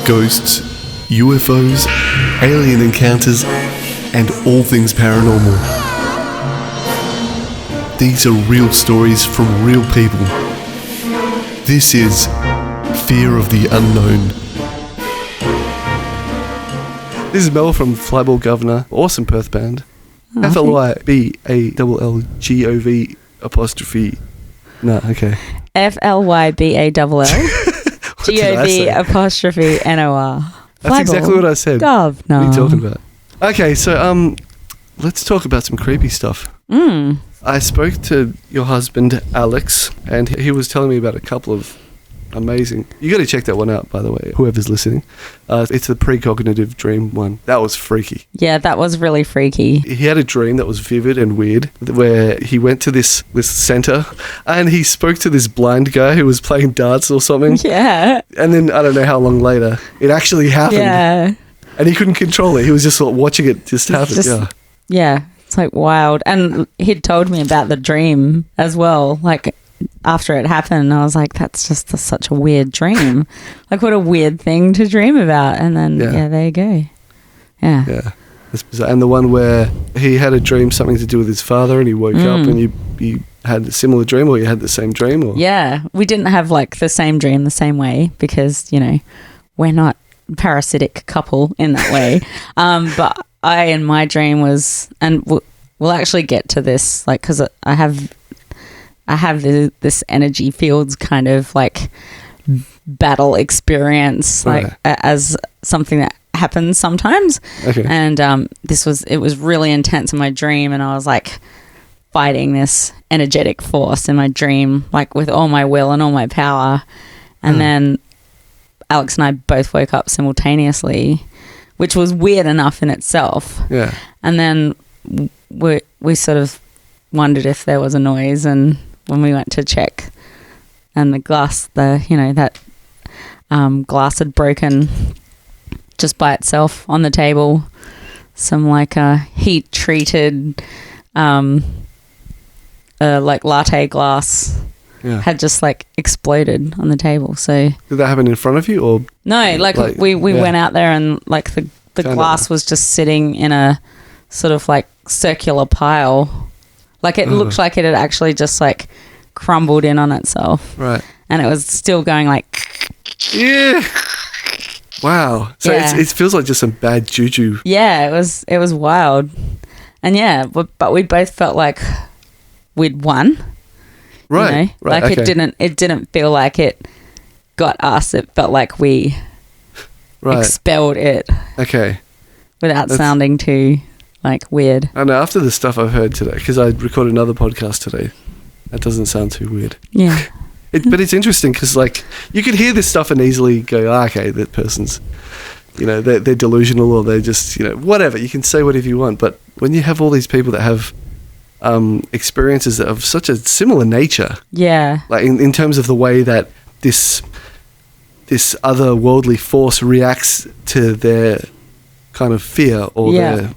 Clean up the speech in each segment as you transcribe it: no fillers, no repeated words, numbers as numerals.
Ghosts, UFOs, alien encounters, and all things paranormal. These are real stories from real people. This is Fear of the Unknown. This is Mel from Flyball Governor, awesome Perth band. FLYBALLGOV apostrophe. No, okay. FLYBALL GOV apostrophe NOR. That's exactly what I said. Gov, no. What are you talking about? Okay, so let's talk about some creepy stuff. I spoke to your husband, Alex, and he was telling me about a couple of amazing... You got to check that one out, by the way, whoever's listening. It's the precognitive dream one. That was freaky. Yeah, that was really freaky. He had a dream that was vivid and weird, where he went to this center and he spoke to this blind guy who was playing darts or something. Yeah. And then, I don't know how long later, it actually happened. Yeah. And he couldn't control it. He was just sort of watching it just happen. Yeah. It's like wild. And he'd told me about the dream as well. Like after it happened, I was like, that's just such a weird dream. Like what a weird thing to dream about. And then, yeah there you go. Yeah. Yeah. That's bizarre. And the one where he had a dream, something to do with his father, and he woke up and you had a similar dream, or you had the same dream? Or? Yeah. We didn't have like the same dream the same way because, you know, we're not parasitic couple in that way. But I, in my dream was, and we'll actually get to this, like, because I have this energy fields kind of like battle experience, like as something that happens sometimes. Okay. And it was really intense in my dream, and I was like fighting this energetic force in my dream, like with all my will and all my power. And then Alex and I both woke up simultaneously, which was weird enough in itself. Yeah. And then we sort of wondered if there was a noise, and when we went to check, and the glass, that glass had broken just by itself on the table. Some like heat treated like latte glass had just like exploded on the table. So did that happen in front of you, or no? Like we went out there, and like the glass was just sitting in a sort of like circular pile. Like it looked like it had actually just like crumbled in on itself. Right. And it was still going like... Yeah. Wow. So it feels like just some bad juju. Yeah, it was wild. And yeah, but we both felt like we'd won. Right. You know? Right. Like okay. it didn't feel like it got us. It felt like we expelled it. Okay. Without sounding too... like weird. I know, after the stuff I've heard today, because I recorded another podcast today, that doesn't sound too weird. Yeah. But it's interesting because, like, you could hear this stuff and easily go, okay, that person's, you know, they're delusional, or they're just, you know, whatever. You can say whatever you want. But when you have all these people that have experiences that of such a similar nature, like in terms of the way that this otherworldly force reacts to their kind of fear or their...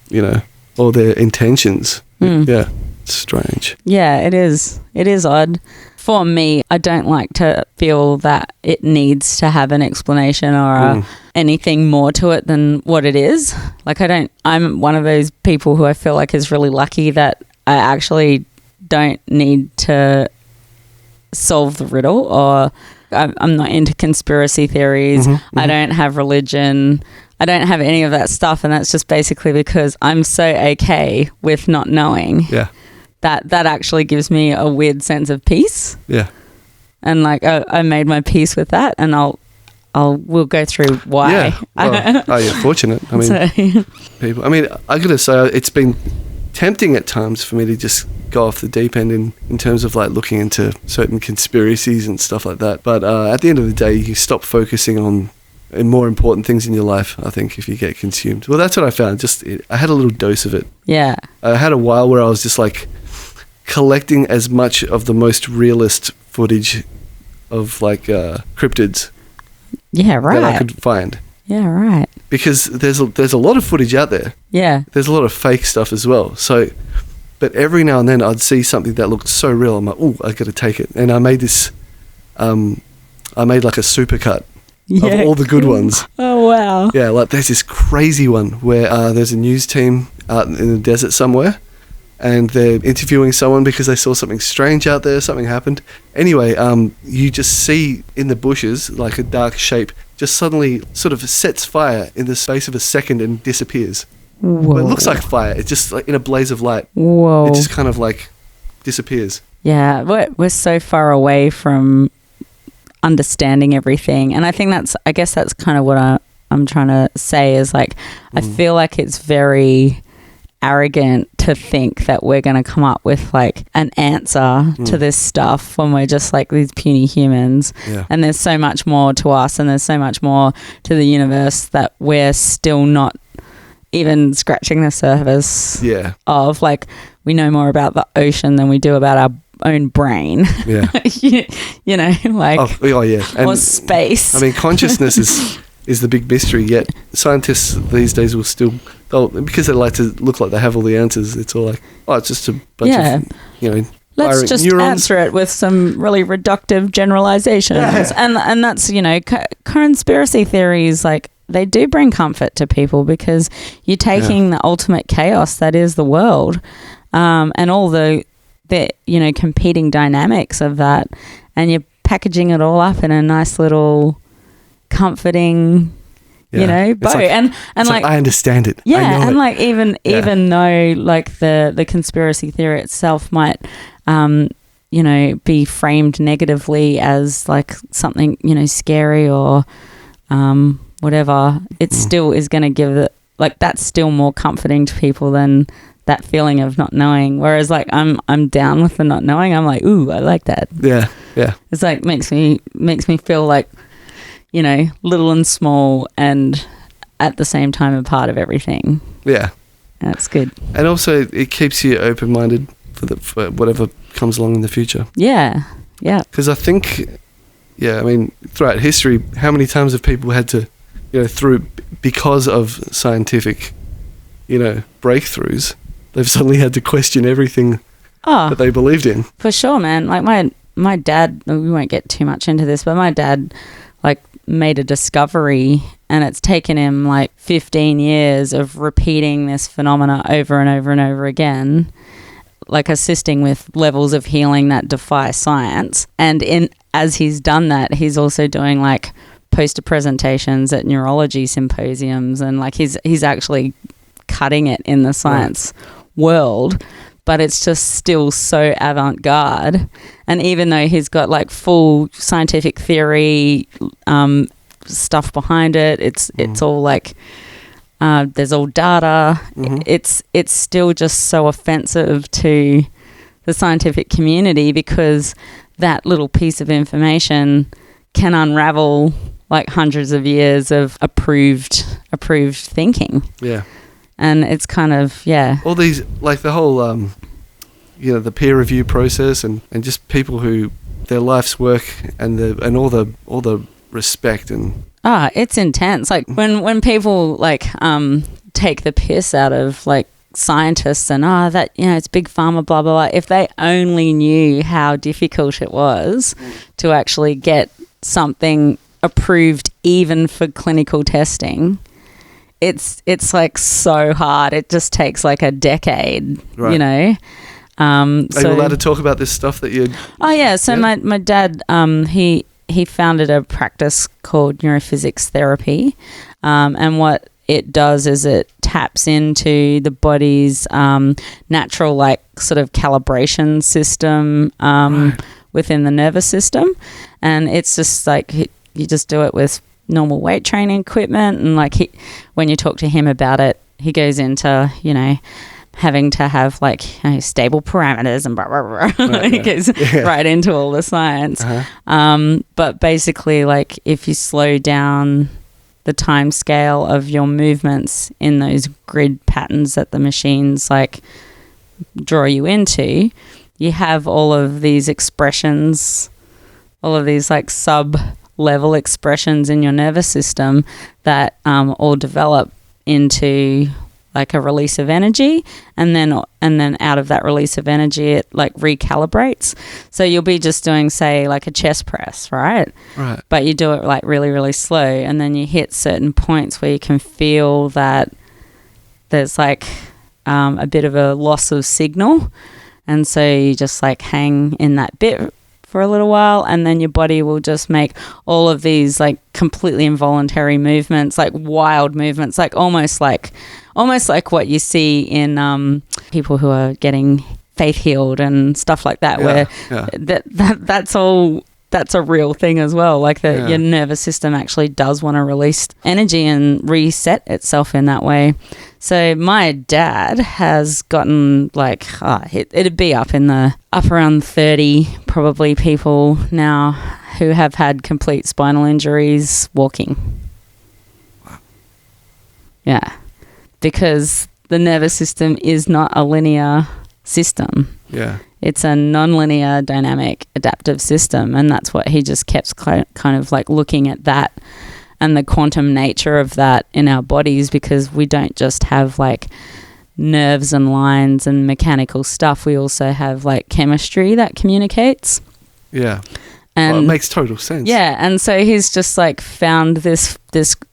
you know, or their intentions. Yeah, it's strange. Yeah, it is. It is odd. For me, I don't like to feel that it needs to have an explanation or anything more to it than what it is. Like I'm one of those people who I feel like is really lucky that I actually don't need to solve the riddle, or I'm not into conspiracy theories. I don't have religion. I don't have any of that stuff, and that's just basically because I'm so okay with not knowing. Yeah. That actually gives me a weird sense of peace. Yeah. And like I made my peace with that, and we'll go through why. Yeah. Well, you're fortunate. I mean, people. I mean, I gotta say, it's been tempting at times for me to just go off the deep end in terms of like looking into certain conspiracies and stuff like that. But at the end of the day, you stop focusing on more important things in your life, I think, if you get consumed. Well, that's what I found. I had a little dose of it. Yeah. I had a while where I was just like collecting as much of the most realist footage of like cryptids. Yeah, right. That I could find. Yeah, right. Because there's a lot of footage out there. Yeah. There's a lot of fake stuff as well. So, but every now and then I'd see something that looked so real. I'm like, oh, I got to take it. And I made this, I made like a supercut of all the good ones. Oh, wow. Yeah, like there's this crazy one where there's a news team out in the desert somewhere, and they're interviewing someone because they saw something strange out there, something happened. Anyway, you just see in the bushes, like a dark shape, just suddenly sort of sets fire in the space of a second and disappears. Whoa. Well, it looks like fire. It's just like in a blaze of light. Whoa. It just kind of like disappears. Yeah, we're so far away from understanding everything. And I think I guess that's kind of what I'm trying to say is like, I feel like it's very arrogant to think that we're going to come up with like an answer to this stuff when we're just like these puny humans. Yeah. And there's so much more to us and there's so much more to the universe that we're still not even scratching the surface of. Like, we know more about the ocean than we do about our own brain. Yeah. you know, like, yeah. And, or space. I mean, consciousness is the big mystery, yet scientists these days will still, because they like to look like they have all the answers, it's all like, it's just a bunch of, let's just neurons. answer it with some really reductive generalizations. Yeah. And that's, conspiracy theories, like, they do bring comfort to people because you're taking the ultimate chaos that is the world, and all the competing dynamics of that, and you're packaging it all up in a nice little comforting bow. Like, and like I understand it. Yeah, I know and it. like even though like the conspiracy theory itself might be framed negatively as like something scary or whatever, it still is going to give it, like, that's still more comforting to people than that feeling of not knowing. Whereas like I'm down with the not knowing. I'm like, ooh, I like that. Yeah. It's like makes me feel like, little and small and at the same time a part of everything. Yeah. That's good. And also it keeps you open-minded for whatever comes along in the future. Yeah. Yeah. Because I think, throughout history, how many times have people had to, because of scientific, breakthroughs, they've suddenly had to question everything that they believed in. For sure, man. Like my dad, we won't get too much into this, but my dad like made a discovery, and it's taken him like 15 years of repeating this phenomena over and over and over again, like assisting with levels of healing that defy science. And as he's done that, he's also doing like poster presentations at neurology symposiums, and like he's actually cutting it in the science world, but it's just still so avant-garde. And even though he's got like full scientific theory stuff behind it, it's all like there's all data. It's still just so offensive to the scientific community because that little piece of information can unravel like hundreds of years of approved thinking. Yeah. And it's kind of, all these, like the whole, the peer review process and just people who their life's work and all the respect and. It's intense. Like when people like take the piss out of like scientists and that it's big pharma, blah blah blah. If they only knew how difficult it was to actually get something approved even for clinical testing, it's like so hard. It just takes like a decade, right. Are you allowed to talk about this stuff that you? Oh yeah. So my dad, he founded a practice called Neurophysics Therapy, and what it does is it taps into the body's natural like sort of calibration system within the nervous system, and it's just like you just do it with normal weight training equipment, and like when you talk to him about it, he goes into having to have like stable parameters and blah blah blah. Right, he goes right into all the science. But basically, like if you slow down the time scale of your movements in those grid patterns that the machines like draw you into, you have all of these expressions, all of these like sub-level expressions in your nervous system that all develop into like a release of energy, and then out of that release of energy it like recalibrates. So you'll be just doing, say, like a chest press, right? But you do it like really, really slow, and then you hit certain points where you can feel that there's like a bit of a loss of signal, and so you just like hang in that bit for a little while, and then your body will just make all of these like completely involuntary movements, like wild movements, like almost like what you see in people who are getting faith healed and stuff like that, where that's a real thing as well. Like your nervous system actually does want to release energy and reset itself in that way. So my dad has gotten like, it'd be up around 30 probably people now who have had complete spinal injuries walking. Yeah. Because the nervous system is not a linear system. Yeah. It's a non-linear, dynamic, adaptive system, and that's what he just kept kind of like looking at that and the quantum nature of that in our bodies, because we don't just have like nerves and lines and mechanical stuff. We also have like chemistry that communicates. Yeah. And it makes total sense. Yeah, and so he's just like found this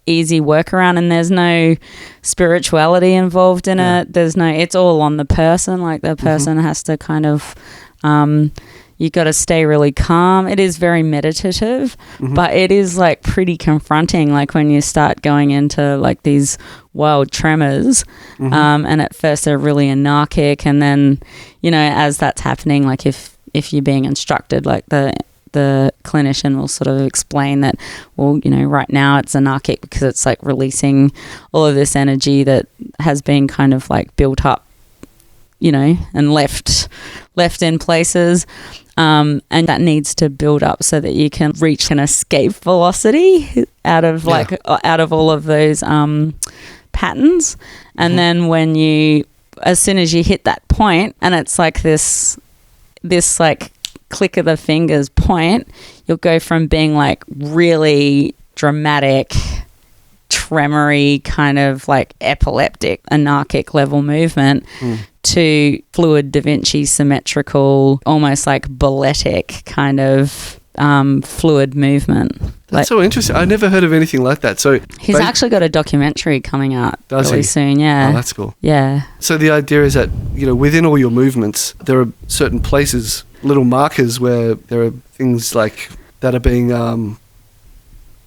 easy workaround, and there's no spirituality involved in it. There's no, it's all on the person. Like the person has to kind of, you got to stay really calm. It is very meditative, but it is like pretty confronting. Like when you start going into like these wild tremors, and at first they're really anarchic, and then, you know, as that's happening, like if you're being instructed, like the clinician will sort of explain that, well, you know, right now it's anarchic because it's like releasing all of this energy that has been kind of like built up, you know, and left in places, and that needs to build up so that you can reach an escape velocity out of all of those patterns. And then as soon as you hit that point, and it's like this like click of the fingers point, you'll go from being like really dramatic, tremory, kind of like epileptic, anarchic level movement to fluid Da Vinci symmetrical, almost like balletic kind of fluid movement. That's so interesting. I never heard of anything like that. So he's actually got a documentary coming out really soon. Yeah. Oh, that's cool. Yeah. So the idea is that, you know, within all your movements, there are certain places, little markers where there are things like that are being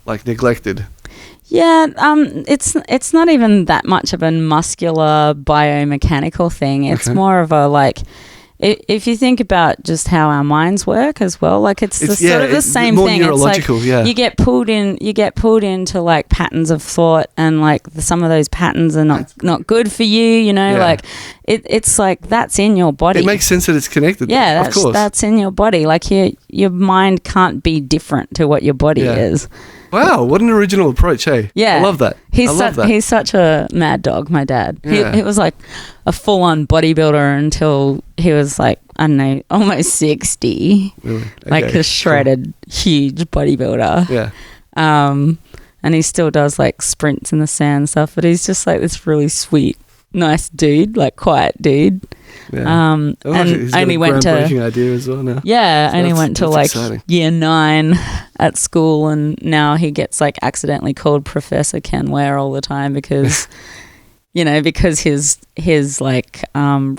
like neglected. Yeah, it's not even that much of a muscular biomechanical thing. It's more of a like, if you think about just how our minds work as well, like it's sort of the same thing. Neurological, it's like you get pulled into like patterns of thought, and like some of those patterns are not good for you, you know, like it's like that's in your body. It makes sense that it's connected. Yeah, of course. That's in your body. Like your mind can't be different to what your body is. Wow, what an original approach, hey? Yeah. I love that. He's such a mad dog, my dad. Yeah. He was like a full-on bodybuilder until he was like, I don't know, almost 60. Really? Okay, like a shredded, huge bodybuilder. Yeah. And he still does like sprints in the sand and stuff, but he's just like this really sweet, nice dude, like quiet dude. Yeah. And he's got only a went to groundbreaking idea as well now. Yeah, so only went to like exciting. year 9 at school, and now he gets like accidentally called Professor Ken Ware all the time because you know, because his like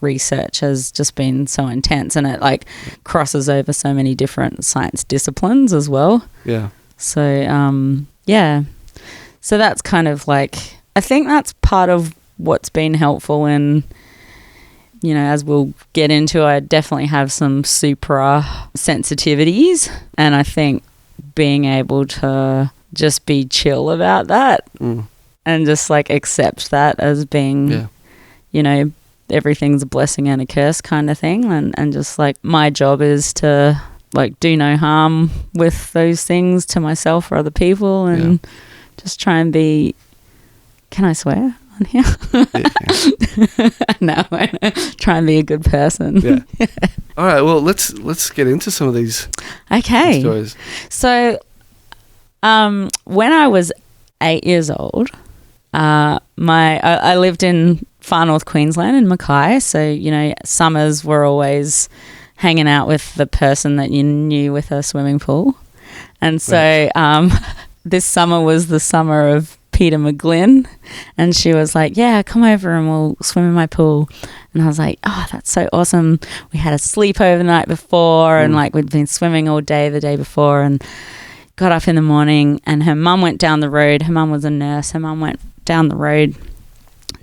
research has just been so intense, and it like crosses over so many different science disciplines as well. Yeah. So so that's kind of like, I think that's part of what's been helpful in, you know, as we'll get into, I definitely have some supra sensitivities, and I think being able to just be chill about that and just like accept that as being, you know, everything's a blessing and a curse kind of thing, and just like my job is to like do no harm with those things to myself or other people, and just try and be, can I swear on here? No, try and be a good person. Yeah. All right, well, let's get into some of these stories. So when I was 8 years old, I lived in far north Queensland in Mackay. So, you know, summers were always hanging out with the person that you knew with a swimming pool. And so this summer was the summer of Peter McGlynn, and she was like, yeah, come over and we'll swim in my pool. And I was like, oh, that's so awesome. We had a sleepover the night before and like we'd been swimming all day the day before, and got up in the morning, and her mum went down the road. Her mum was a nurse. Her mum went down the road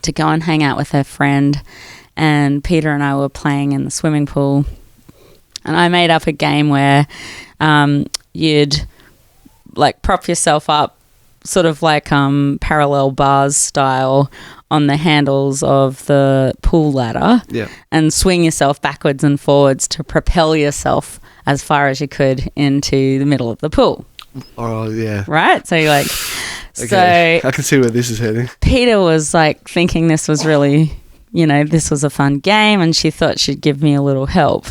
to go and hang out with her friend, and Peter and I were playing in the swimming pool. And I made up a game where you'd like prop yourself up sort of like parallel bars style on the handles of the pool ladder, and swing yourself backwards and forwards to propel yourself as far as you could into the middle of the pool. Oh, yeah. Right? So you're like... Okay. So I can see where this is heading. Peter was like thinking this was really, you know, this was a fun game, and she thought she'd give me a little help.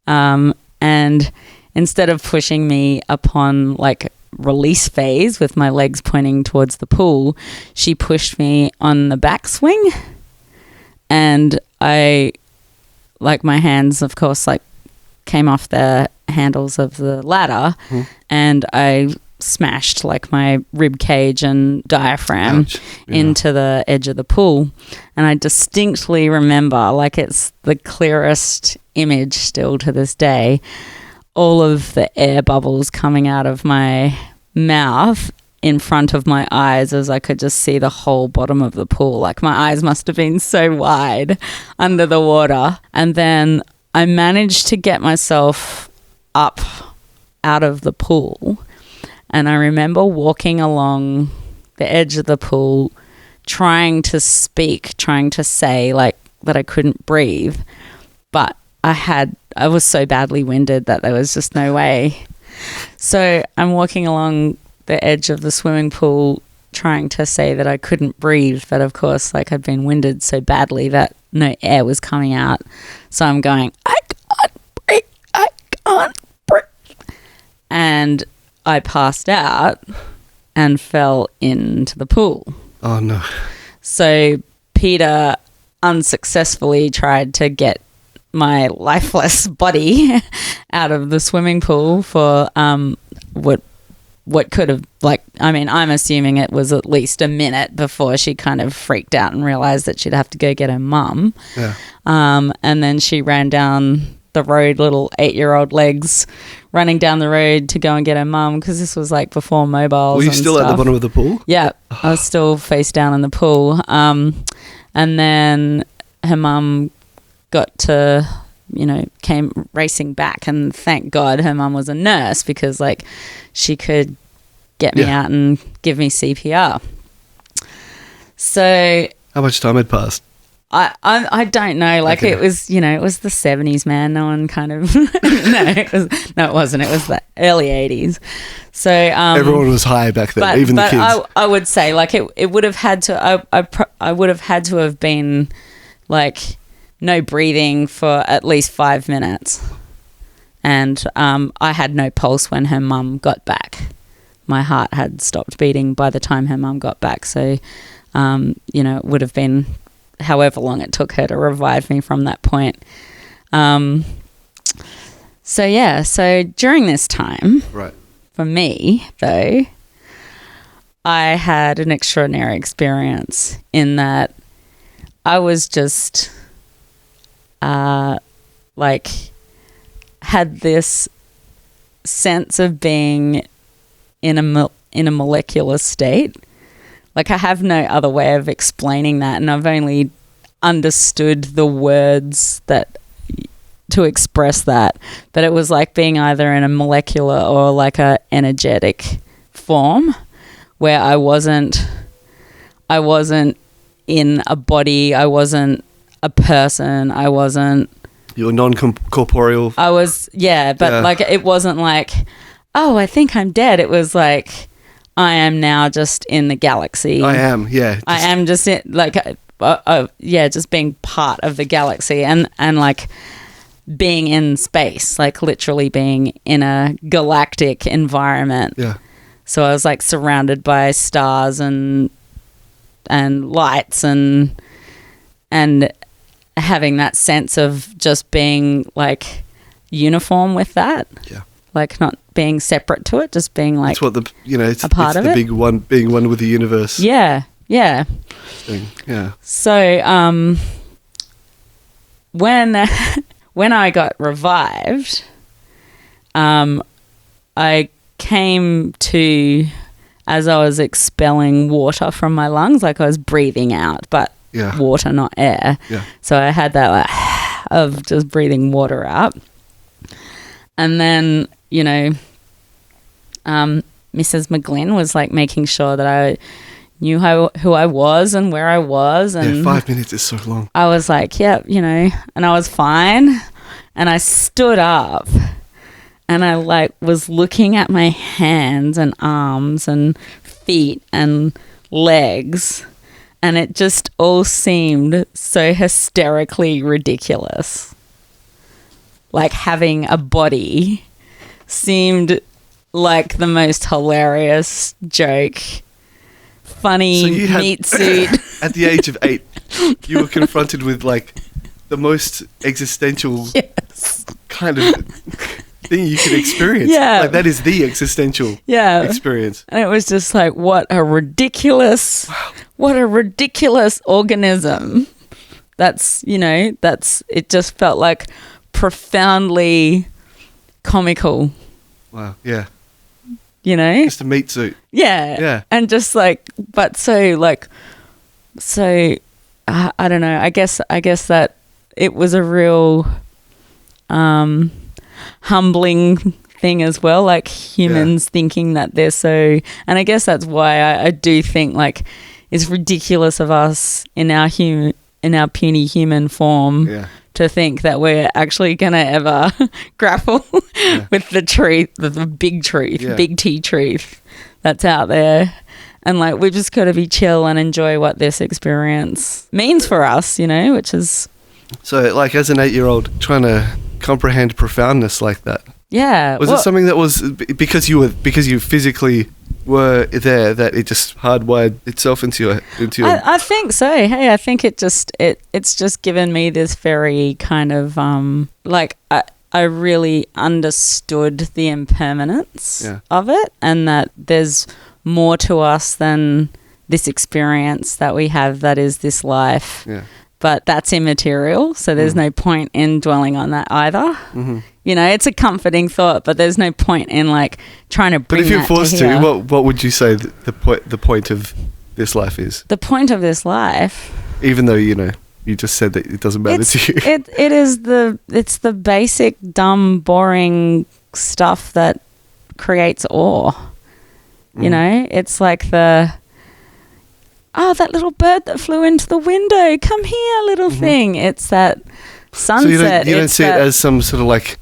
And instead of pushing me upon like release phase with my legs pointing towards the pool, she pushed me on the backswing, and I, like, my hands of course like came off the handles of the ladder, and I smashed like my rib cage and diaphragm into the edge of the pool. And I distinctly remember, like it's the clearest image still to this day, all of the air bubbles coming out of my mouth in front of my eyes as I could just see the whole bottom of the pool. Like my eyes must have been so wide under the water. And then I managed to get myself up out of the pool, and I remember walking along the edge of the pool trying to speak, trying to say like that I couldn't breathe, but I was so badly winded that there was just no way. So I'm walking along the edge of the swimming pool trying to say that I couldn't breathe, but of course like I'd been winded so badly that no air was coming out. So I'm going, I can't breathe. And I passed out and fell into the pool. Oh, no. So Peter unsuccessfully tried to get my lifeless body out of the swimming pool for what could have, like, I mean, I'm assuming it was at least a minute before she kind of freaked out and realised that she'd have to go get her mum. Yeah. And then she ran down the road, little 8-year-old legs running down the road to go and get her mum, because this was like before mobiles. Were you still at the bottom of the pool? Yeah, I was still face down in the pool. And then her mum got to, you know, came racing back, and thank God her mum was a nurse, because like she could get me out and give me CPR. So how much time had passed? I don't know. Like it was, you know, it was the 70s, man. No one kind of no, it wasn't. It was the early 80s. So everyone was high back then, even the kids. I would say like it would have had to. I would have had to have been like no breathing for at least 5 minutes, and I had no pulse when her mum got back. My heart had stopped beating by the time her mum got back. So, you know, it would have been however long it took her to revive me from that point. So during this time, right, for me though, I had an extraordinary experience in that I was just like had this sense of being in a molecular state. Like I have no other way of explaining that, and I've only understood the words that to express that. But it was like being either in a molecular or like a energetic form, where I wasn't in a body, I wasn't a person, I wasn't. You were non-corporeal. I was, like it wasn't like, oh, I think I'm dead. It was like, I am now just in the galaxy. I am, yeah. I am just in, like, just being part of the galaxy and like being in space, like literally being in a galactic environment. Yeah. So I was like surrounded by stars and lights, and and having that sense of just being like uniform with that. Yeah. Like not being separate to it, just being like it's what it's a part of the it. big one, being one with the universe. Yeah. Thing. Yeah. So when I got revived, I came to, as I was expelling water from my lungs, like I was breathing out, but water, not air. Yeah. So I had that like of just breathing water out. And then, Mrs. McGlynn was like making sure that I knew who I was and where I was. And 5 minutes is so long. I was like, and I was fine. And I stood up and I like was looking at my hands and arms and feet and legs. And it just all seemed so hysterically ridiculous. Like having a body seemed like the most hilarious joke. Funny meat suit. At the age of 8, you were confronted with like the most existential kind of thing you could experience. Yeah. Like that is the existential experience. And it was just like, what a ridiculous organism. It just felt like profoundly comical. Wow. Yeah. Just a meat suit. Yeah. And just like, but so I don't know. I guess that it was a real humbling thing as well, like humans thinking that they're so, and I guess that's why I do think like it's ridiculous of us in our puny human form to think that we're actually going to ever grapple with the truth, the big truth, big T truth that's out there. And like, we've just got to be chill and enjoy what this experience means for us, which is. So like as an 8-year-old trying to comprehend profoundness like that. Yeah. Was it something that was because you physically were there that it just hardwired itself into your I think so. Hey, I think it's just given me this very kind of like I really understood the impermanence of it, and that there's more to us than this experience that we have that is this life. Yeah. But that's immaterial, so there's no point in dwelling on that either. Mm-hmm. It's a comforting thought, but there's no point in like trying to bring that to here. But if you're forced to, what would you say the point of this life is? The point of this life, even though you just said that it doesn't matter to you. It's the basic, dumb, boring stuff that creates awe. It's like that little bird that flew into the window. Come here, little thing. It's that sunset. So you don't see it as some sort of like,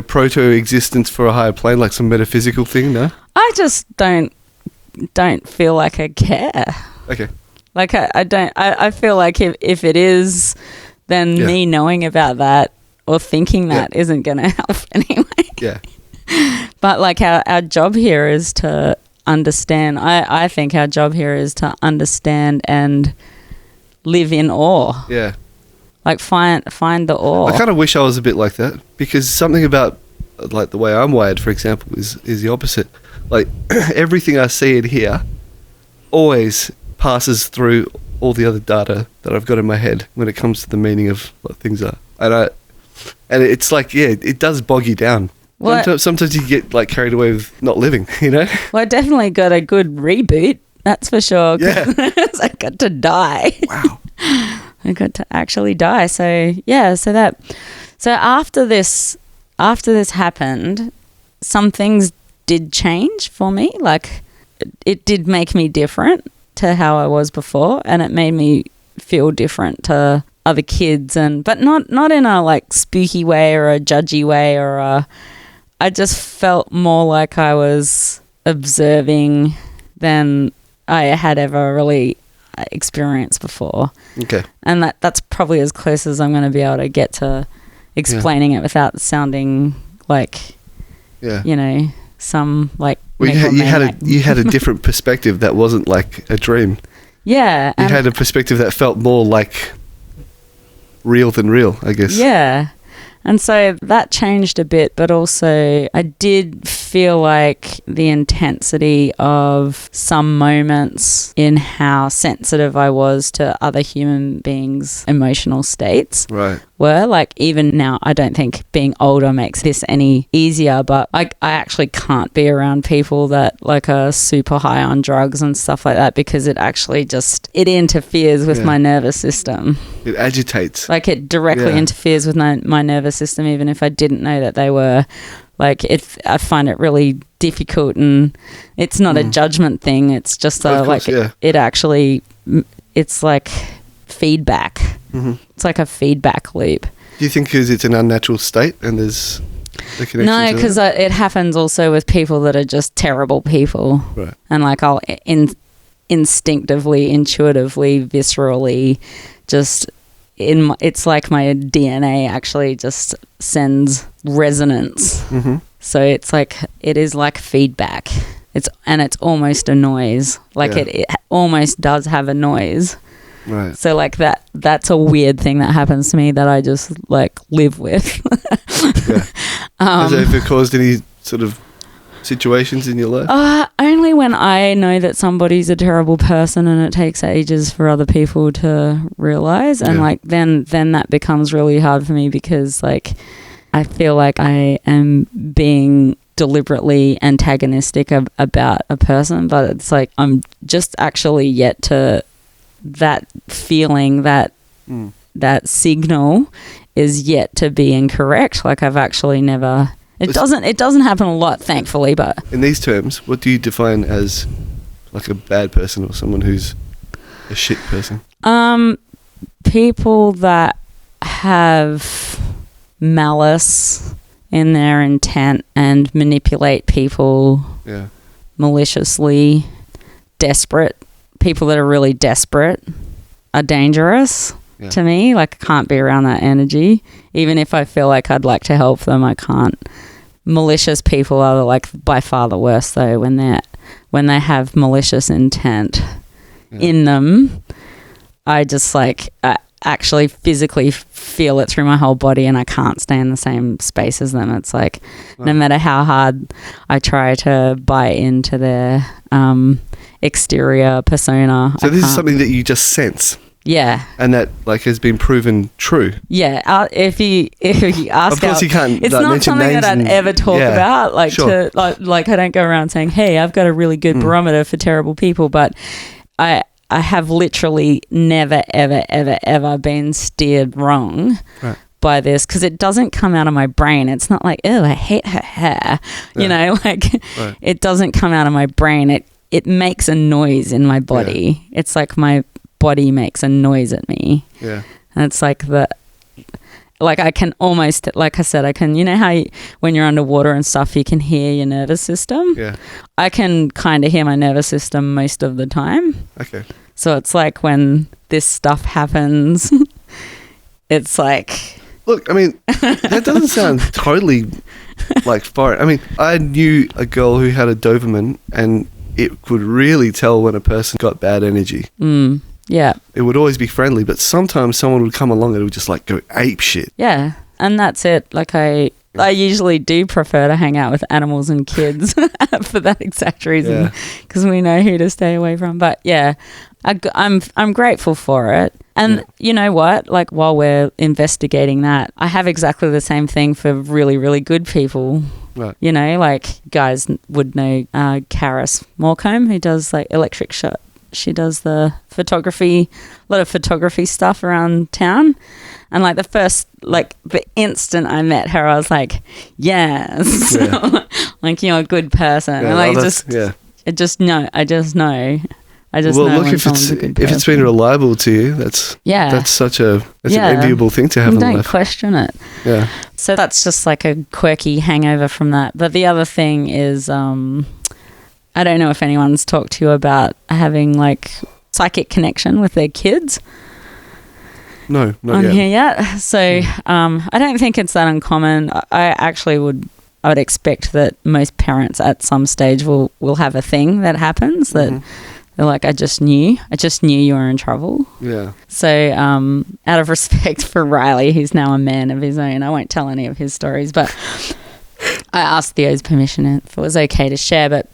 proto-existence for a higher plane, like some metaphysical thing, no? I just don't feel like I care. Okay. Like I don't. I feel like if it is, then me knowing about that or thinking that isn't going to help anyway. Yeah. But like our job here is to understand. I think our job here is to understand and live in awe. Yeah. Like find the awe. I kind of wish I was a bit like that, because something about like the way I'm wired, for example, is the opposite. Like everything I see and hear always passes through all the other data that I've got in my head when it comes to the meaning of what things are. And it's like, it does bog you down. Sometimes you get like carried away with not living, Well, I definitely got a good reboot, that's for sure. Yeah. I got to die. Wow. I got to actually die. So after this happened, some things did change for me. Like it did make me different to how I was before, and it made me feel different to other kids, but not in a like spooky way or a judgy way I just felt more like I was observing than I had ever really experienced before. Okay. And that's probably as close as I'm going to be able to get to explaining it without sounding like, some like. Well, you had a different perspective that wasn't like a dream. Yeah. You had a perspective that felt more like real than real, I guess. Yeah. And so that changed a bit, but also I did feel like the intensity of some moments in how sensitive I was to other human beings' emotional states were. Like, even now, I don't think being older makes this any easier, but I actually can't be around people that like are super high on drugs and stuff like that, because it actually it interferes with my nervous system. It agitates. Like, it directly interferes with my nervous system, even if I didn't know that they were. Like, I find it really difficult, and it's not a judgment thing. It's just it actually, it's like feedback. Mm-hmm. It's like a feedback loop. Do you think because it's an unnatural state and there's a connection? No, because it happens also with people that are just terrible people. Right. And like, I'll instinctively, intuitively, viscerally just... it's like my DNA actually just sends resonance. Mm-hmm. So it's like, it is like feedback. It's almost a noise. Like it almost does have a noise. Right. So like that's a weird thing that happens to me that I just like live with. Has it ever caused any sort of situations in your life? Only when I know that somebody's a terrible person and it takes ages for other people to realize, and like then that becomes really hard for me, because like I feel like I am being deliberately antagonistic about a person, but it's like I'm just actually yet to that feeling, that signal is yet to be incorrect. Like, I've actually never... It doesn't happen a lot, thankfully, but... In these terms, what do you define as like a bad person or someone who's a shit person? People that have malice in their intent and manipulate people maliciously, desperate. People that are really desperate are dangerous to me. Like, I can't be around that energy. Even if I feel like I'd like to help them, I can't. Malicious people are like by far the worst, though, when they have malicious intent in them. I just like actually physically feel it through my whole body, and I can't stay in the same space as them. It's like no matter how hard I try to buy into their exterior persona. So this is something that you just sense. Yeah. And that like has been proven true. Yeah. If you ask, of course you can't. It's like, not something that I'd ever talk about. Like sure. like I don't go around saying, "Hey, I've got a really good barometer for terrible people," but I have literally never ever been steered wrong by this, because it doesn't come out of my brain. It's not like, "Oh, I hate her hair," you know. Like it doesn't come out of my brain. It makes a noise in my body. Yeah. It's like my body makes a noise at me. Yeah. And it's like I can almost, like I said, you know how when you're underwater and stuff, you can hear your nervous system? Yeah. I can kind of hear my nervous system most of the time. Okay. So it's like when this stuff happens, it's like... Look, I mean, that doesn't sound totally like foreign. I mean, I knew a girl who had a Doberman, and it could really tell when a person got bad energy. Yeah. It would always be friendly, but sometimes someone would come along and it would just like go ape shit. Yeah. And that's it. Like I usually do prefer to hang out with animals and kids for that exact reason, because we know who to stay away from. But yeah, I'm grateful for it. And you know what? Like, while we're investigating that, I have exactly the same thing for really, really good people. Right. You know, like guys would know Karis Morecombe, who does like electric shot. She does the photography, a lot of photography stuff around town. And like the instant I met her, I was like, yes, like, you're a good person. And like, I just know. I just know look, when if someone's a good person. If it's been reliable to you, that's such an enviable thing to have in life. Don't question it. Yeah. So that's just like a quirky hangover from that. But the other thing is, I don't know if anyone's talked to you about having like psychic connection with their kids. No, not yet. Here yet. So I don't think it's that uncommon. I would expect that most parents at some stage will have a thing that happens that like I just knew you were in trouble. Yeah. So out of respect for Riley, who's now a man of his own, I won't tell any of his stories, but I asked Theo's permission if it was okay to share. But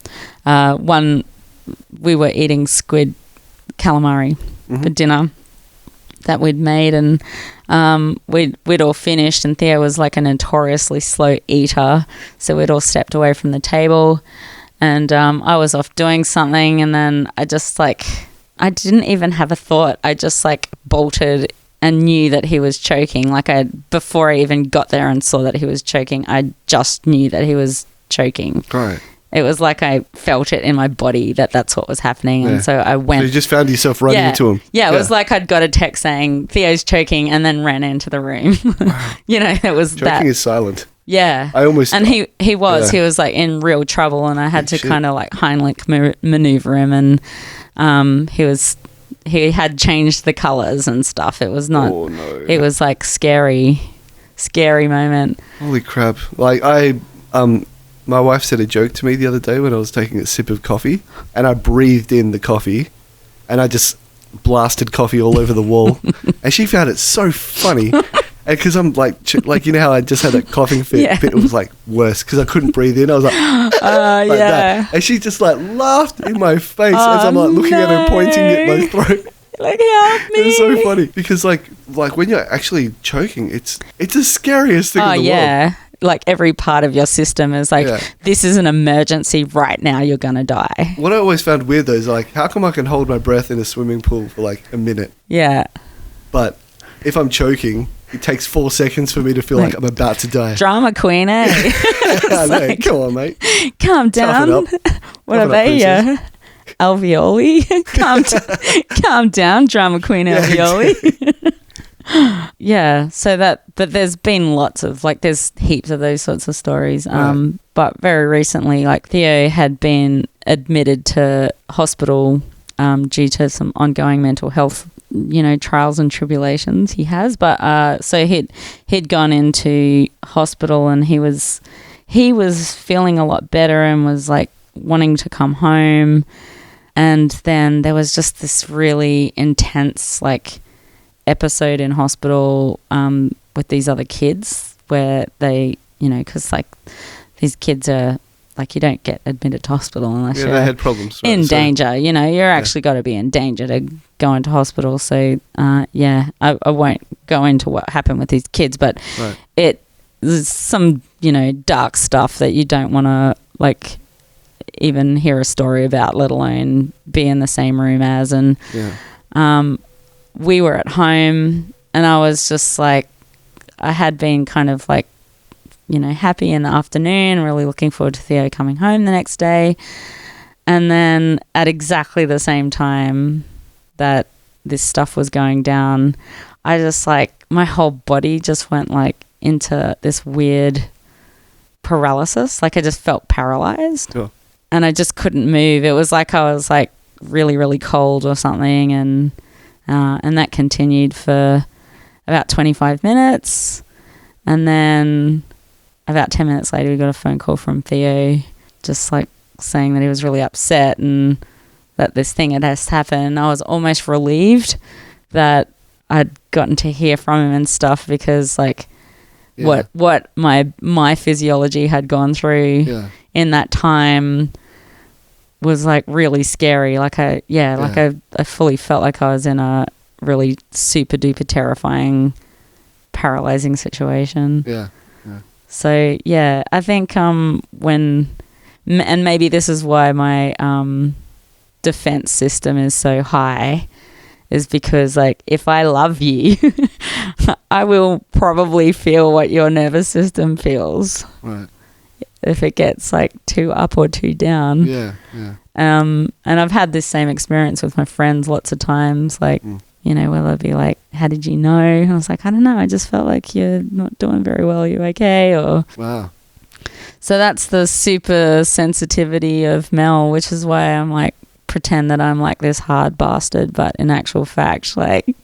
we were eating squid calamari for dinner that we'd made, and we'd all finished, and Theo was like a notoriously slow eater, so we'd all stepped away from the table, and I was off doing something, and then I just like, I didn't even have a thought, I just like bolted and knew that he was choking. Like before I even got there and saw that he was choking, I just knew that he was choking. Right. It was like I felt it in my body that that's what was happening. And so I went. So you just found yourself running into him. Yeah, it was like I'd got a text saying, Theo's choking, and then ran into the room. You know, it was that. Choking is silent. Yeah. And he was like in real trouble, and I had to kind of like Heimlich maneuver him, and he had changed the colours and stuff. It was not, it was like scary moment. Holy crap. Like my wife said a joke to me the other day when I was taking a sip of coffee, and I breathed in the coffee, and I just blasted coffee all over the wall, and she found it so funny, and because I'm like you know how I just had that coughing fit, it was like worse because I couldn't breathe in. I was like, like that, and she just like laughed in my face as I'm like looking at her pointing at my throat. Like, help me. It's so funny because like when you're actually choking, it's the scariest thing in the world. Like every part of your system is like, this is an emergency right now, you're going to die. What I always found weird though is like, how come I can hold my breath in a swimming pool for like a minute? Yeah. But if I'm choking, it takes 4 seconds for me to feel like I'm about to die. Drama queen, eh? Like, come on, mate. Calm down. What are they? Alveoli? Calm down, drama queen alveoli. Yeah, but there's been lots of, like, there's heaps of those sorts of stories. But very recently, like, Theo had been admitted to hospital due to some ongoing mental health, trials and tribulations he has. But so he'd gone into hospital, and he was feeling a lot better and was like wanting to come home. And then there was just this really intense, like, episode in hospital with these other kids where they, because like these kids are like, you don't get admitted to hospital unless you're they had problems, right? in danger. You're actually got to be in danger to go into hospital. So I won't go into what happened with these kids, but there's some dark stuff that you don't want to like even hear a story about, let alone be in the same room as. And we were at home, and I was just like, I had been kind of like, happy in the afternoon, really looking forward to Theo coming home the next day. And then at exactly the same time that this stuff was going down, I just like, my whole body just went like into this weird paralysis. Like I just felt paralyzed. Sure. And I just couldn't move. It was like I was like really, really cold or something, and that continued for about 25 minutes. And then about 10 minutes later, we got a phone call from Theo just like saying that he was really upset and that this thing had just happened. I was almost relieved that I'd gotten to hear from him and stuff, because like what my physiology had gone through in that time was like really scary. Like I fully felt like I was in a really super duper terrifying, paralyzing situation. Yeah. So I think and maybe this is why my defense system is so high, is because like if I love you, I will probably feel what your nervous system feels. Right. If it gets like too up or too down. Yeah. And I've had this same experience with my friends lots of times, like, where they'll be like, how did you know? And I was like, I don't know. I just felt like you're not doing very well. Are you okay? Or wow. So that's the super sensitivity of Mel, which is why I'm like, pretend that I'm like this hard bastard, but in actual fact, like,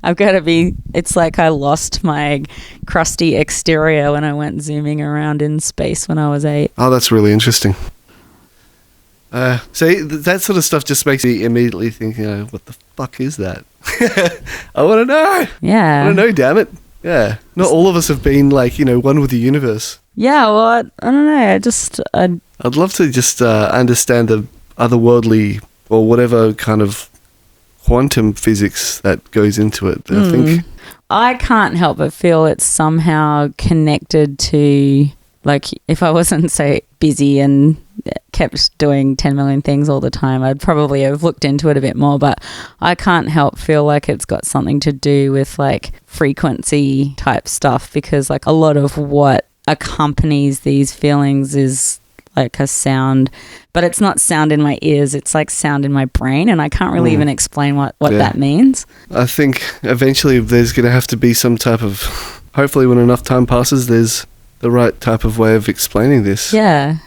I've got to be, it's like I lost my crusty exterior when I went zooming around in space when I was 8. Oh, that's really interesting. See, that sort of stuff just makes me immediately think, what the fuck is that? I want to know. Yeah. I want to know, damn it. Yeah. Not all of us have been one with the universe. Yeah, well, I don't know. I'd love to just understand the otherworldly or whatever kind of quantum physics that goes into it. I think I can't help but feel it's somehow connected to, like, if I wasn't so busy and kept doing 10 million things all the time, I'd probably have looked into it a bit more, but I can't help feel like it's got something to do with like frequency type stuff, because like a lot of what accompanies these feelings is like a sound, but it's not sound in my ears, it's like sound in my brain, and I can't really even explain what that means. I think eventually there's going to have to be some type of, hopefully when enough time passes, there's the right type of way of explaining this. Yeah,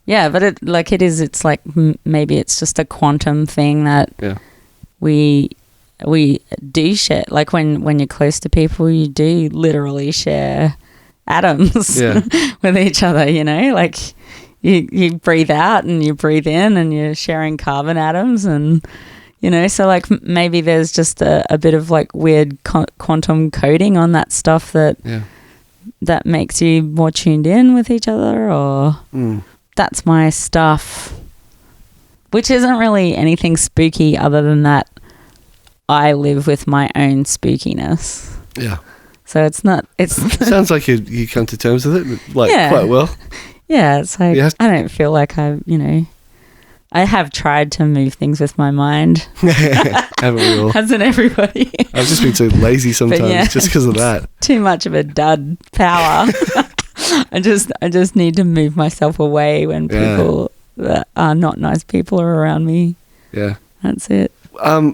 but it's like maybe it's just a quantum thing that we do share. Like when you're close to people, you do literally share atoms with each other, like you breathe out and you breathe in and you're sharing carbon atoms, and so like maybe there's just a bit of like weird quantum coding on that stuff that makes you more tuned in with each other, or that's my stuff, which isn't really anything spooky other than that I live with my own spookiness. Yeah. So it's not, sounds like you come to terms with it quite well. Yeah, it's like I don't feel like I have tried to move things with my mind. Haven't we all? Hasn't everybody? I've just been so lazy sometimes just because of that. Too much of a dud power. I just need to move myself away when people that are not nice people are around me. Yeah. That's it.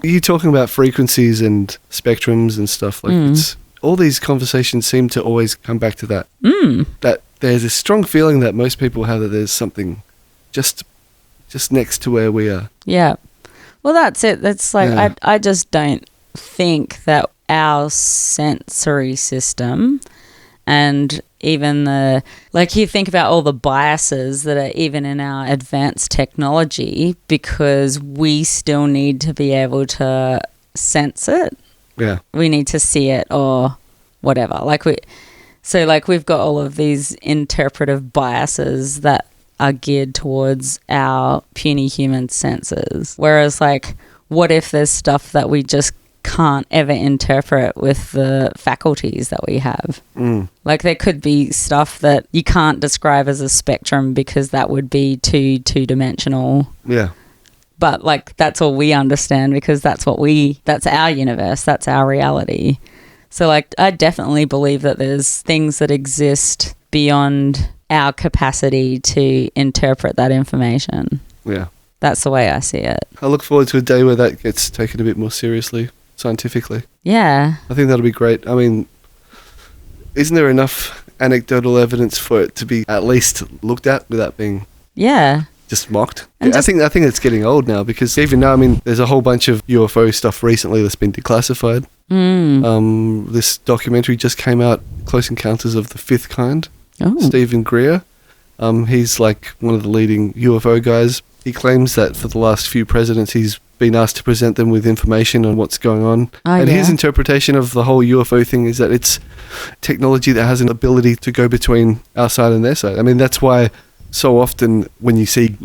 You talking about frequencies and spectrums and stuff, like it's all these conversations seem to always come back to that. That there's a strong feeling that most people have that there's something just next to where we are. Yeah. Well, that's it. That's like I just don't think that our sensory system and even you think about all the biases that are even in our advanced technology, because we still need to be able to sense it. Yeah. We need to see it or whatever. We've got all of these interpretive biases that are geared towards our puny human senses. Whereas, like, what if there's stuff that we just can't ever interpret with the faculties that we have? Like, there could be stuff that you can't describe as a spectrum because that would be too two-dimensional. Yeah. But, like, that's all we understand because that's our universe, that's our reality. So, like, I definitely believe that there's things that exist beyond our capacity to interpret that information. Yeah. That's the way I see it. I look forward to a day where that gets taken a bit more seriously, scientifically. Yeah. I think that'll be great. I mean, isn't there enough anecdotal evidence for it to be at least looked at without being just mocked? I think it's getting old now, because even now, I mean, there's a whole bunch of UFO stuff recently that's been declassified. This documentary just came out, Close Encounters of the Fifth Kind. Stephen Greer. He's like one of the leading UFO guys. He claims that for the last few presidents he's been asked to present them with information on what's going on. His interpretation of the whole UFO thing is that it's technology that has an ability to go between our side and their side. I mean, that's why so often when you see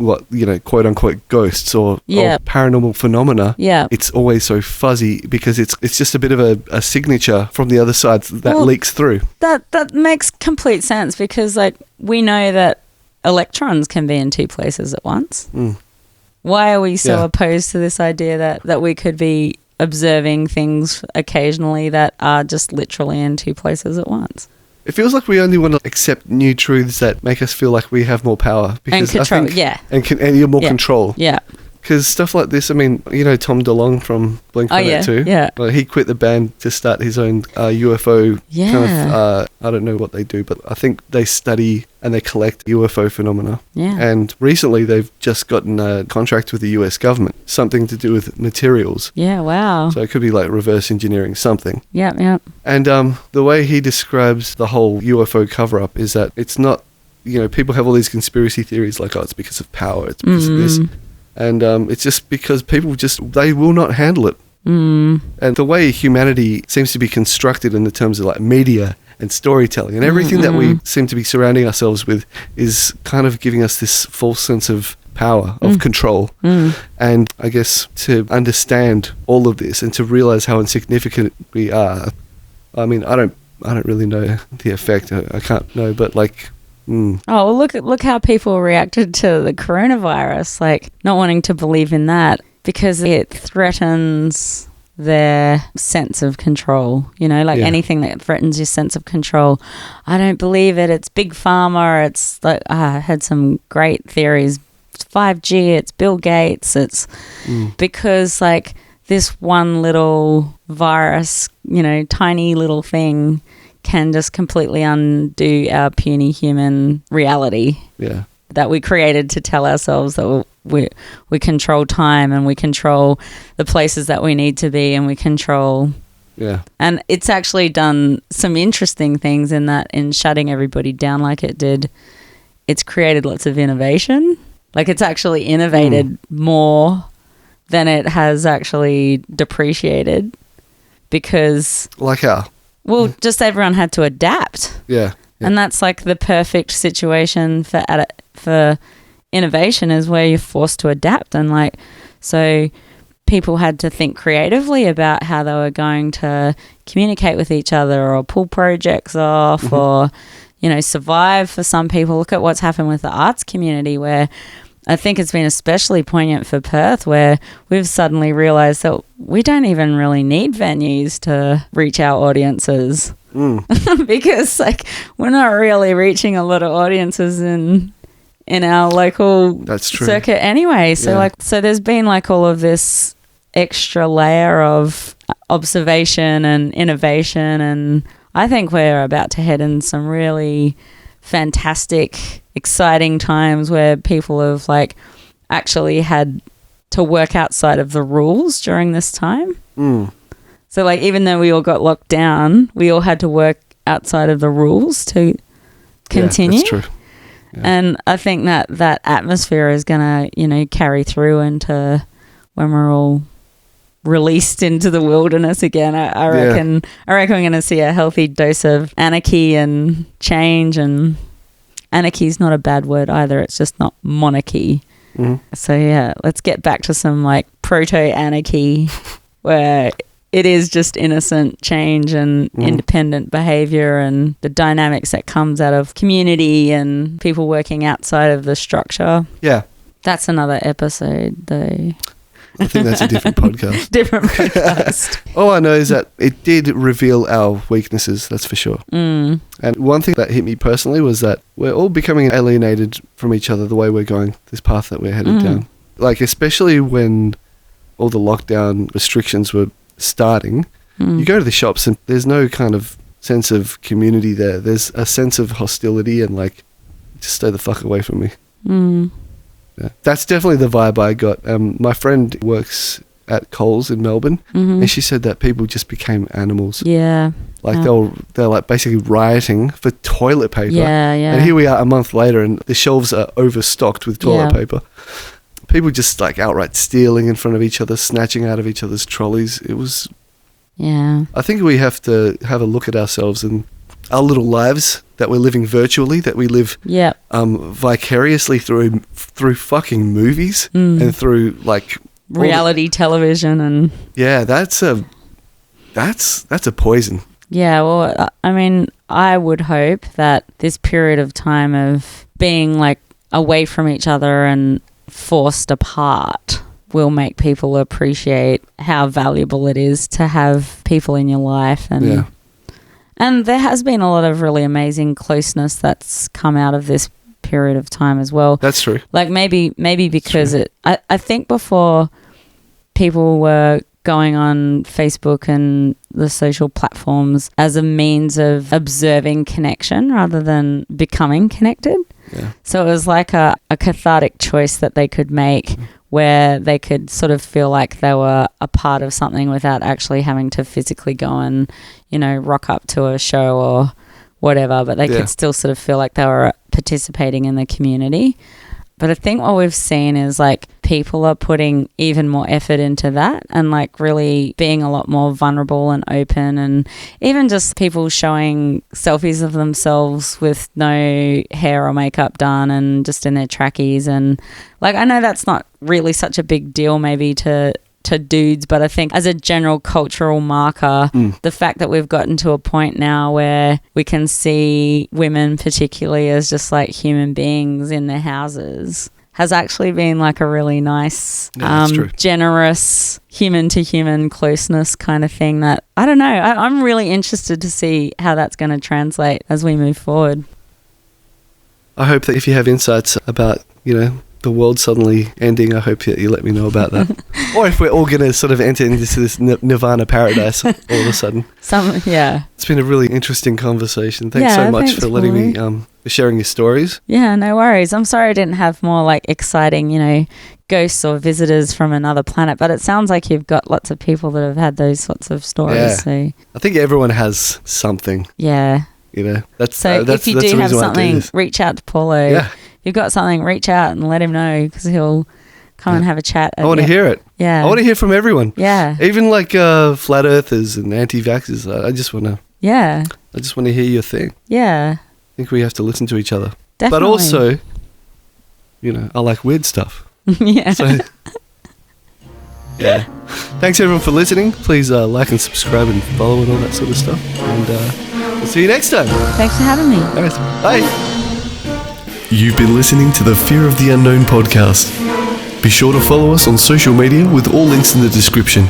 quote unquote ghosts or paranormal phenomena, it's always so fuzzy, because it's just a bit of a signature from the other side that leaks through. That makes complete sense, because like we know that electrons can be in two places at once. Why are we so opposed to this idea that we could be observing things occasionally that are just literally in two places at once? It feels like we only want to accept new truths that make us feel like we have more power. Because and control, and you're more control. Yeah. Because stuff like this, I mean, Tom DeLonge from Blink-182, he quit the band to start his own UFO kind of, I don't know what they do, but I think they study and they collect UFO phenomena. Yeah. And recently they've just gotten a contract with the US government, something to do with materials. Yeah, wow. So it could be like reverse engineering something. Yeah. And the way he describes the whole UFO cover-up is that it's not people have all these conspiracy theories like, oh, it's because of power, it's because of this. And it's just because people they will not handle it. And the way humanity seems to be constructed in the terms of like media and storytelling and everything that we seem to be surrounding ourselves with is kind of giving us this false sense of power, of control. And I guess to understand all of this and to realize how insignificant we are, I mean, I don't really know the effect. I can't know, but like... Oh, well, look how people reacted to the coronavirus, like not wanting to believe in that because it threatens their sense of control, anything that threatens your sense of control. I don't believe it. It's big pharma. It's like, I had some great theories. It's 5G. It's Bill Gates. It's because like this one little virus, tiny little thing can just completely undo our puny human reality that we created to tell ourselves that we control time and we control the places that we need to be and we control... Yeah. And it's actually done some interesting things in shutting everybody down like it did. It's created lots of innovation. Like it's actually innovated more than it has actually depreciated because... Like how? Well, just everyone had to adapt. Yeah. And that's like the perfect situation for innovation is where you're forced to adapt. And like, so people had to think creatively about how they were going to communicate with each other or pull projects off or, survive for some people. Look at what's happened with the arts community where I think it's been especially poignant for Perth where we've suddenly realised that we don't even really need venues to reach our audiences because like we're not really reaching a lot of audiences in our local circuit anyway. So so there's been like all of this extra layer of observation and innovation and I think we're about to head in some really fantastic, exciting times where people have like actually had to work outside of the rules during this time. So like even though we all got locked down, we all had to work outside of the rules to continue. Yeah, that's true. Yeah. And I think that atmosphere is going to, carry through into when we're all released into the wilderness again. I reckon we're going to see a healthy dose of anarchy and change, and anarchy is not a bad word either. It's just not monarchy. So yeah, let's get back to some like proto-anarchy where it is just innocent change and independent behavior and the dynamics that comes out of community and people working outside of the structure. Yeah. That's another episode though. I think that's a different podcast. Different podcast. All I know is that it did reveal our weaknesses, that's for sure. And one thing that hit me personally was that we're all becoming alienated from each other the way we're going, this path that we're headed down. Like, especially when all the lockdown restrictions were starting, you go to the shops and there's no kind of sense of community there. There's a sense of hostility and like, just stay the fuck away from me. Yeah. That's definitely the vibe I got. My friend works at Coles in Melbourne, and she said that people just became animals. Yeah. Like they're like basically rioting for toilet paper. Yeah, yeah. And here we are a month later and the shelves are overstocked with toilet paper. People just like outright stealing in front of each other, snatching out of each other's trolleys. It was... Yeah. I think we have to have a look at ourselves and our little lives that we're living virtually, that we live vicariously through fucking movies and through like reality television and that's a poison. Yeah, well, I mean, I would hope that this period of time of being like away from each other and forced apart will make people appreciate how valuable it is to have people in your life and there has been a lot of really amazing closeness that's come out of this period of time as well. That's true. Like maybe because I think before people were going on Facebook and the social platforms as a means of observing connection rather than becoming connected. Yeah. So it was like a cathartic choice that they could make where they could sort of feel like they were a part of something without actually having to physically go and, rock up to a show or whatever, but they could still sort of feel like they were participating in the community. But I think what we've seen is like people are putting even more effort into that and like really being a lot more vulnerable and open, and even just people showing selfies of themselves with no hair or makeup done and just in their trackies. And like, I know that's not really such a big deal maybe to dudes, but I think as a general cultural marker, the fact that we've gotten to a point now where we can see women particularly as just like human beings in their houses has actually been like a really nice, generous human to human closeness kind of thing that, I don't know, I'm really interested to see how that's going to translate as we move forward. I hope that if you have insights about, the world suddenly ending, I hope that you let me know about that. Or if we're all going to sort of enter into this nirvana paradise all of a sudden. It's been a really interesting conversation. Thanks so much for letting me, for sharing your stories. Yeah, no worries. I'm sorry I didn't have more like exciting, ghosts or visitors from another planet, but it sounds like you've got lots of people that have had those sorts of stories. Yeah. So I think everyone has something. Yeah. That's if you do have something, reach out to Paulo. Yeah. If you've got something, reach out and let him know, because he'll come and have a chat. I want to hear it. Yeah. I want to hear from everyone. Yeah. Even like flat earthers and anti-vaxxers. I just want to. Yeah. I just want to hear your thing. Yeah. I think we have to listen to each other. Definitely. But also, I like weird stuff. Yeah. So, yeah. Thanks everyone for listening. Please like and subscribe and follow and all that sort of stuff. And we'll see you next time. Thanks for having me. Thanks. Bye. You've been listening to the Fear of the Unknown podcast. Be sure to follow us on social media with all links in the description.